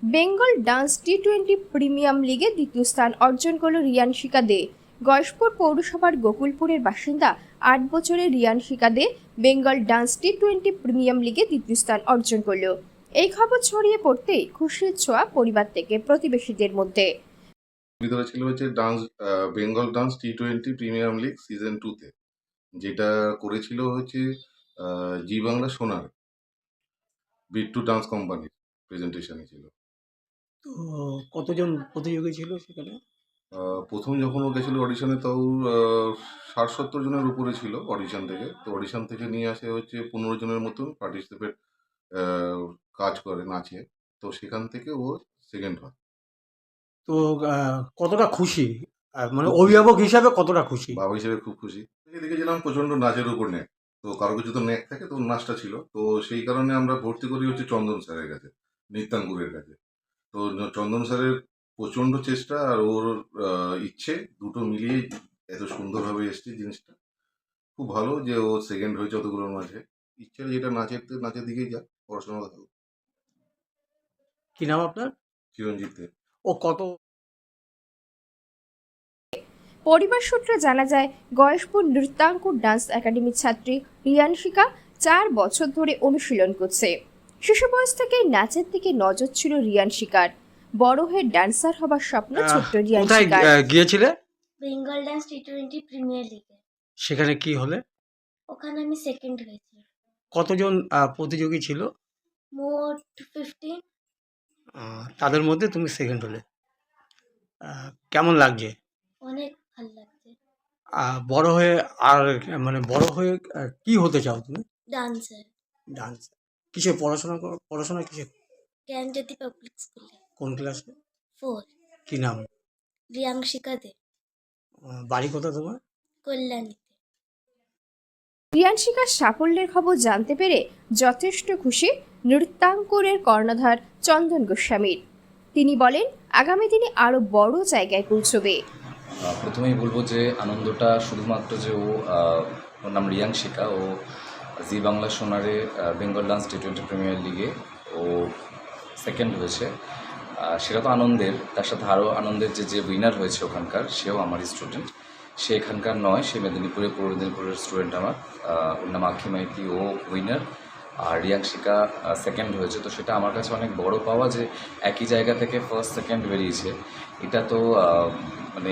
Bengal dance টি20 premium লিগে দ্বিতীয় স্থান অর্জন করল রিয়ানশিকা দে। গয়েশপুর পৌরসভার গোকুলপুরের বাসিন্দা ৮ বছরের রিয়ানশিকা দে বেঙ্গল ডান্স টি20 প্রিমিয়াম লিগে দ্বিতীয় স্থান অর্জন করল। এই খবর ছড়িয়ে পড়তেই খুশির ছোঁয়া পরিবার থেকে প্রতিবেশীদের মধ্যে। ভিতরে ছিল হচ্ছে বেঙ্গল ডান্স টি20 প্রিমিয়াম লিগ সিজন 2-তে, যেটা করেছিল হচ্ছে জি বাংলা সোনার বিট্টু ডান্স কোম্পানির প্রেজেন্টেশনে ছিল। তো কতজন প্রতিযোগী ছিল সেখানে? প্রথম যখন ও গেছিল অডিশনে, তাও 60-70 জনের উপরে ছিল অডিশন থেকে। তো অডিশন থেকে নিয়ে আসে হচ্ছে 15 জনের মতন পার্টিসিপেট কাজ করে নাচে। তো সেখান থেকে ও সেকেন্ড হয়। তো কতটা খুশি, মানে অভিভাবক হিসাবে কতটা খুশি? বাবা হিসেবে খুব খুশি। দেখেছিলাম প্রচন্ড নাচের উপর ন্যাক, তো কারো কিছু তো ন্যাক থাকে, তো ওর নাচটা ছিল। তো সেই কারণে আমরা ভর্তি করি হচ্ছে চন্দন স্যারের কাছে, নৃত্যাঙ্কুরের কাছে। তো চন্দন স্যারের প্রচন্ড চেষ্টা আর ওর ইচ্ছে দুটো মিলিয়ে এত সুন্দরভাবে এসছে জিনিসটা। খুব ভালো যে ও সেকেন্ড হয়েছে অতগুলোর মাঝে। ইচ্ছে যেটা নাচের দিকেই যা, পড়াশোনা ভালো। কি নাম আপনার? চিরঞ্জিত দে। ও কত? পরিবার সূত্রে জানা যায়, গয়েশপুর নৃত্যাঙ্কুর ডান্স একাডেমির ছাত্রী রিয়ানশিকা 4 বছর ধরে অনুশীলন করছে। শিশু বয়স থেকেই নাচের দিকে নজর ছিল রিয়ানশিকার। বড় হয়ে ডান্সার হবার স্বপ্ন ছোট্ট কোথায় রিয়ানশিকার। গিয়েছিলে? বেঙ্গল ডান্স টি20 প্রিমিয়ার লিগে। সেখানে কি হলে? ওখানে আমি সেকেন্ড হয়েছি। কতজন প্রতিযোগী ছিল? মোট 15। তাদের মধ্যে তুমি সেকেন্ড হলে। কেমন লাগছে? অনেক ভালো লাগছে। বড় হয়ে আর মানে বড় হয়ে কি হতে চাও তুমি? ডান্সার। ডান্স কিসে পড়াশোনা কিসে? জ্ঞানজ্যোতি পাবলিক স্কুলে। কোন ক্লাসে? 4। কি নাম? রিয়াংশিকা দে। বাড়ি কোথা তোমার? কল্যাণীতে। রিয়ানশিকার সাফল্যের খবর জানতে পেরে যথেষ্ট খুশি নৃত্যাঙ্কুরের কর্ণধার চন্দন গোস্বামীর। তিনি বলেন, আগামী দিনে আরো বড় জায়গায় পৌঁছবে। প্রথমেই বলবো যে আনন্দটা শুধুমাত্র যে ওর নাম রিয়াংশিকা, ও জি বাংলা সোনারে বেঙ্গল ডান্স টি20 প্রিমিয়ার লিগে ও সেকেন্ড হয়েছে, সেটা তো আনন্দের। তার সাথে আরও আনন্দের যে উইনার হয়েছে ওখানকার, সেও আমারই স্টুডেন্ট। সে এখানকার নয়, সে পূর্ব মেদিনীপুরের স্টুডেন্ট আমার। ওর নাম আখি মাইতি, ও উইনার। আর রিয়াংশিকা সেকেন্ড হয়েছে। তো সেটা আমার কাছে অনেক বড় পাওয়া যে একই জায়গা থেকে ফার্স্ট সেকেন্ড বেরিয়েছে। এটা তো মানে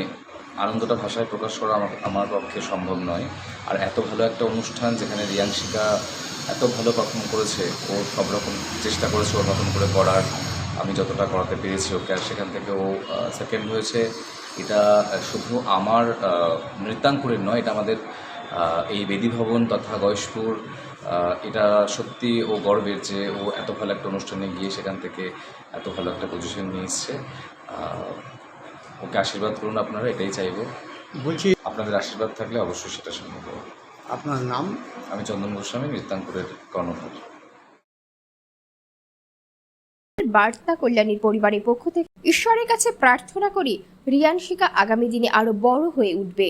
আনন্দটা ভাষায় প্রকাশ করা আমার পক্ষে সম্ভব নয়। আর এত ভালো একটা অনুষ্ঠান যেখানে রিয়াংশিকা এত ভালো পারফর্ম করেছে, ও সব রকম চেষ্টা করেছে ওর মতন করে করার, আমি যতটা করাতে পেরেছি ওকে, আর সেখান থেকে ও সেকেন্ড হয়েছে। এটা শুধু আমার নৃত্যাঙ্কুরের নয়, এটা আমাদের এই বেদী ভবন তথা গয়েশপুর, এটা সত্যি ও গর্বের যে ও এত ভালো একটা অনুষ্ঠানে গিয়ে সেখান থেকে এত ভালো একটা পজিশন নিয়ে এসছে। ওকে আশীর্বাদ করুন আপনারা, এটাই চাইবো। বলছি, আপনাদের আশীর্বাদ থাকলে অবশ্যই সেটা সম্ভব হবে। আপনার নাম? আমি চন্দন গোস্বামী, নৃত্যাঙ্কুরের কর্ণধার। বার্তা কল্যাণীর পরিবারের পক্ষ থেকে ঈশ্বরের কাছে প্রার্থনা করি রিয়ানশিকা আগামী দিনে আরো বড় হয়ে উঠবে।